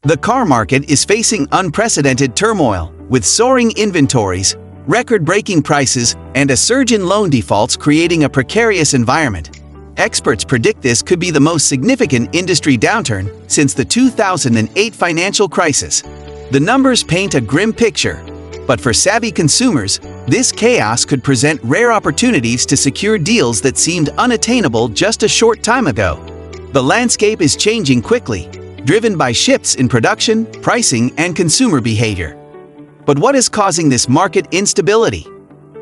The car market is facing unprecedented turmoil, with soaring inventories, record-breaking prices, and a surge in loan defaults creating a precarious environment. Experts predict this could be the most significant industry downturn since the 2008 financial crisis. The numbers paint a grim picture, but for savvy consumers, this chaos could present rare opportunities to secure deals that seemed unattainable just a short time ago. The landscape is changing quickly, driven by shifts in production, pricing, and consumer behavior. But what is causing this market instability?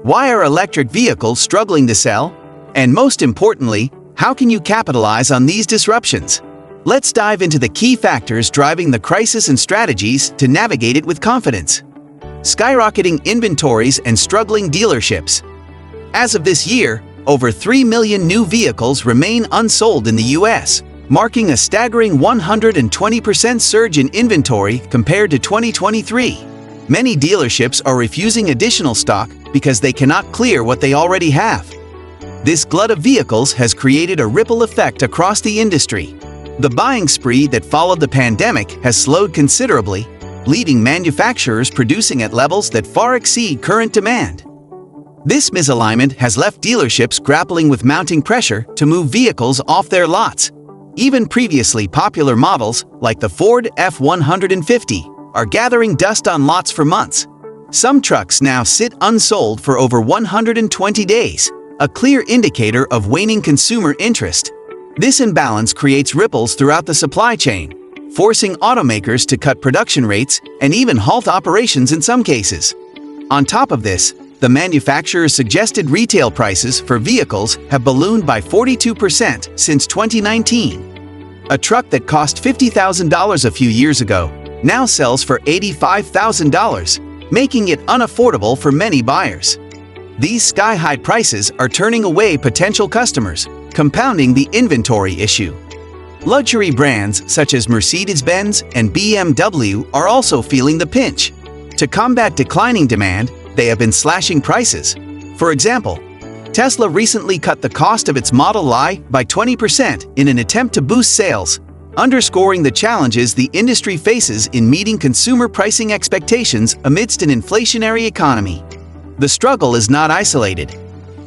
Why are electric vehicles struggling to sell? And most importantly, how can you capitalize on these disruptions? Let's dive into the key factors driving the crisis and strategies to navigate it with confidence. Skyrocketing inventories and struggling dealerships. As of this year, over 3 million new vehicles remain unsold in the US, marking a staggering 120% surge in inventory compared to 2023. Many dealerships are refusing additional stock because they cannot clear what they already have. This glut of vehicles has created a ripple effect across the industry. The buying spree that followed the pandemic has slowed considerably, leaving manufacturers producing at levels that far exceed current demand. This misalignment has left dealerships grappling with mounting pressure to move vehicles off their lots. Even previously popular models, like the Ford F-150, are gathering dust on lots for months. Some trucks now sit unsold for over 120 days, a clear indicator of waning consumer interest. This imbalance creates ripples throughout the supply chain, forcing automakers to cut production rates and even halt operations in some cases. On top of this, the manufacturer's suggested retail prices for vehicles have ballooned by 42% since 2019. A truck that cost $50,000 a few years ago now sells for $85,000, making it unaffordable for many buyers. These sky-high prices are turning away potential customers, compounding the inventory issue. Luxury brands such as Mercedes-Benz and BMW are also feeling the pinch. To combat declining demand, they have been slashing prices. For example, Tesla recently cut the cost of its Model Y by 20% in an attempt to boost sales, underscoring the challenges the industry faces in meeting consumer pricing expectations amidst an inflationary economy. The struggle is not isolated.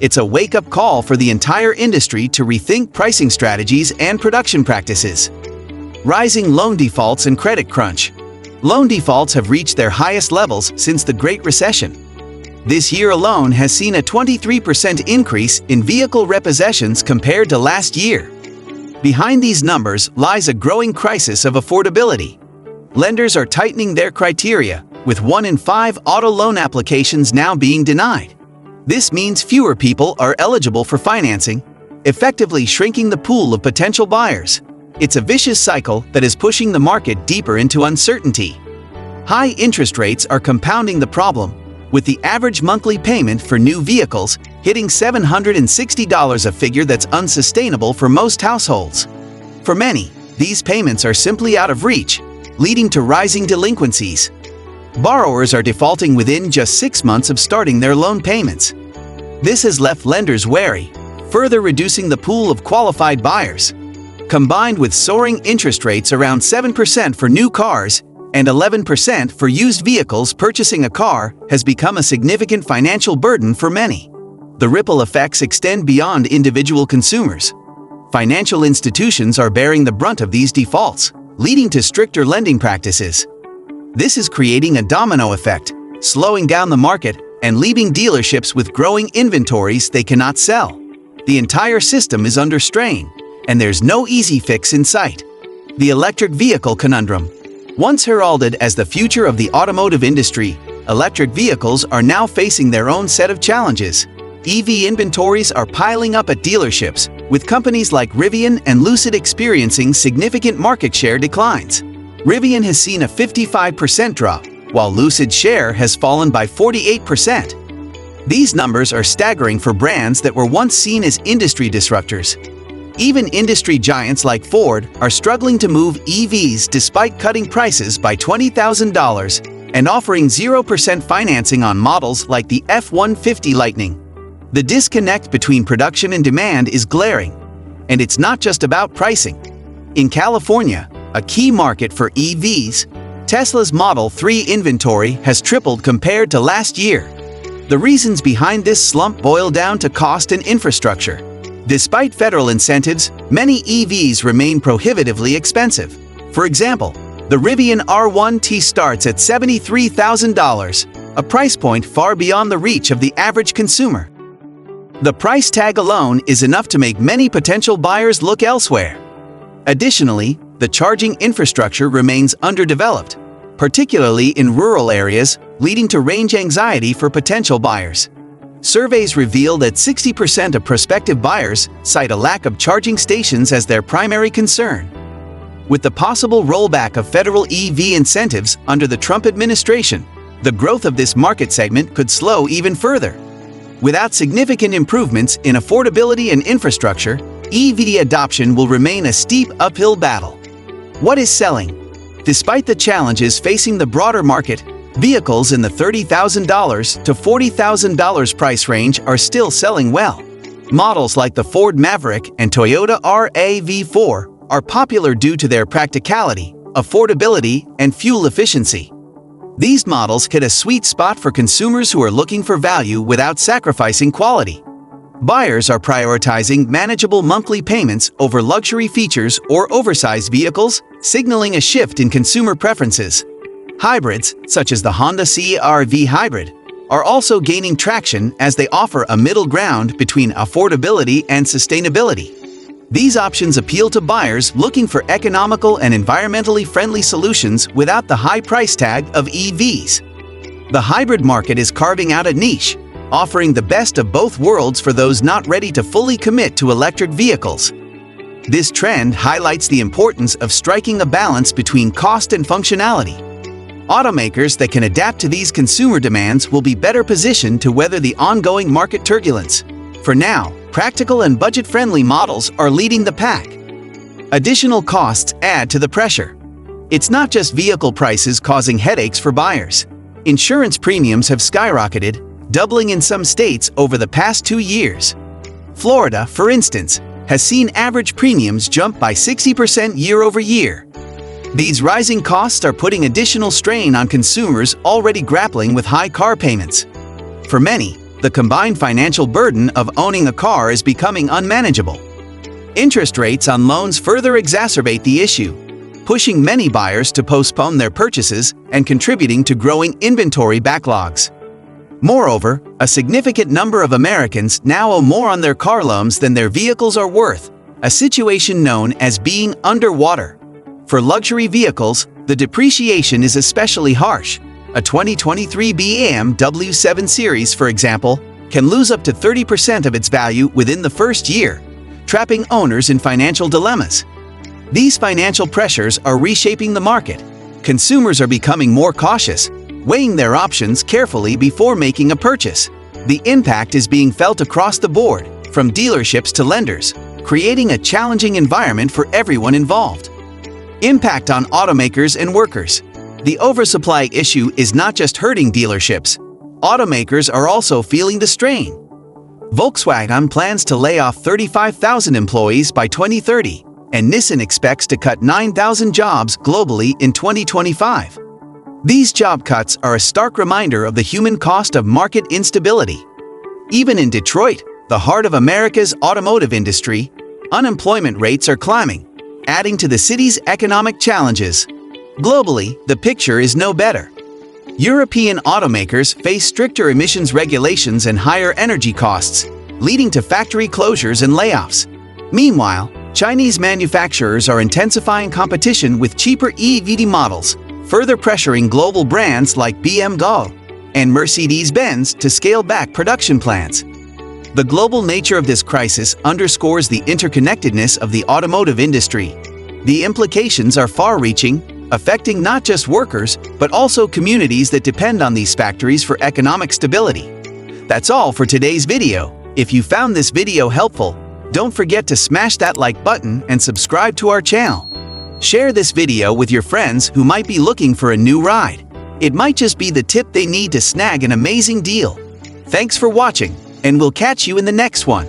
It's a wake-up call for the entire industry to rethink pricing strategies and production practices. Rising loan defaults and credit crunch. Loan defaults have reached their highest levels since the Great Recession. This year alone has seen a 23% increase in vehicle repossessions compared to last year. Behind these numbers lies a growing crisis of affordability. Lenders are tightening their criteria, with 1 in 5 auto loan applications now being denied. This means fewer people are eligible for financing, effectively shrinking the pool of potential buyers. It's a vicious cycle that is pushing the market deeper into uncertainty. High interest rates are compounding the problem, with the average monthly payment for new vehicles hitting $760, a figure that's unsustainable for most households. For many, these payments are simply out of reach, leading to rising delinquencies. Borrowers are defaulting within just 6 months of starting their loan payments. This has left lenders wary, further reducing the pool of qualified buyers. Combined with soaring interest rates around 7% for new cars and 11% for used vehicles, purchasing a car has become a significant financial burden for many. The ripple effects extend beyond individual consumers. Financial institutions are bearing the brunt of these defaults, leading to stricter lending practices. This is creating a domino effect, slowing down the market and leaving dealerships with growing inventories they cannot sell. The entire system is under strain, and there's no easy fix in sight. The electric vehicle conundrum. Once heralded as the future of the automotive industry, electric vehicles are now facing their own set of challenges. EV inventories are piling up at dealerships, with companies like Rivian and Lucid experiencing significant market share declines. Rivian has seen a 55% drop, while Lucid's share has fallen by 48%. These numbers are staggering for brands that were once seen as industry disruptors. Even industry giants like Ford are struggling to move EVs despite cutting prices by $20,000 and offering 0% financing on models like the F-150 Lightning. The disconnect between production and demand is glaring, and it's not just about pricing. In California, a key market for EVs, Tesla's Model 3 inventory has tripled compared to last year. The reasons behind this slump boil down to cost and infrastructure. Despite federal incentives, many EVs remain prohibitively expensive. For example, the Rivian R1T starts at $73,000, a price point far beyond the reach of the average consumer. The price tag alone is enough to make many potential buyers look elsewhere. Additionally, the charging infrastructure remains underdeveloped, particularly in rural areas, leading to range anxiety for potential buyers. Surveys reveal that 60% of prospective buyers cite a lack of charging stations as their primary concern. With the possible rollback of federal EV incentives under the Trump administration, the growth of this market segment could slow even further. Without significant improvements in affordability and infrastructure, EV adoption will remain a steep uphill battle. What is selling? Despite the challenges facing the broader market, vehicles in the $30,000 to $40,000 price range are still selling well. Models like the Ford Maverick and Toyota RAV4 are popular due to their practicality, affordability, and fuel efficiency. These models hit a sweet spot for consumers who are looking for value without sacrificing quality. Buyers are prioritizing manageable monthly payments over luxury features or oversized vehicles, signaling a shift in consumer preferences. Hybrids, such as the Honda CR-V Hybrid, are also gaining traction as they offer a middle ground between affordability and sustainability. These options appeal to buyers looking for economical and environmentally friendly solutions without the high price tag of EVs. The hybrid market is carving out a niche, offering the best of both worlds for those not ready to fully commit to electric vehicles. This trend highlights the importance of striking a balance between cost and functionality. Automakers that can adapt to these consumer demands will be better positioned to weather the ongoing market turbulence. For now, practical and budget-friendly models are leading the pack. Additional costs add to the pressure. It's not just vehicle prices causing headaches for buyers. Insurance premiums have skyrocketed, doubling in some states over the past 2 years. Florida, for instance, has seen average premiums jump by 60% year over year. These rising costs are putting additional strain on consumers already grappling with high car payments. For many, the combined financial burden of owning a car is becoming unmanageable. Interest rates on loans further exacerbate the issue, pushing many buyers to postpone their purchases and contributing to growing inventory backlogs. Moreover, a significant number of Americans now owe more on their car loans than their vehicles are worth, a situation known as being underwater. For luxury vehicles, the depreciation is especially harsh. A 2023 BMW 7 Series, for example, can lose up to 30% of its value within the first year, trapping owners in financial dilemmas. These financial pressures are reshaping the market. Consumers are becoming more cautious, weighing their options carefully before making a purchase. The impact is being felt across the board, from dealerships to lenders, creating a challenging environment for everyone involved. Impact on automakers and workers. The oversupply issue is not just hurting dealerships. Automakers are also feeling the strain. Volkswagen plans to lay off 35,000 employees by 2030, and Nissan expects to cut 9,000 jobs globally in 2025. These job cuts are a stark reminder of the human cost of market instability. Even in Detroit, the heart of America's automotive industry, unemployment rates are climbing, adding to the city's economic challenges. Globally, the picture is no better. European automakers face stricter emissions regulations and higher energy costs, leading to factory closures and layoffs. Meanwhile, Chinese manufacturers are intensifying competition with cheaper EV models, further pressuring global brands like BMW and Mercedes-Benz to scale back production plans. The global nature of this crisis underscores the interconnectedness of the automotive industry. The implications are far-reaching, affecting not just workers, but also communities that depend on these factories for economic stability. That's all for today's video. If you found this video helpful, don't forget to smash that like button and subscribe to our channel. Share this video with your friends who might be looking for a new ride. It might just be the tip they need to snag an amazing deal. Thanks for watching, and we'll catch you in the next one.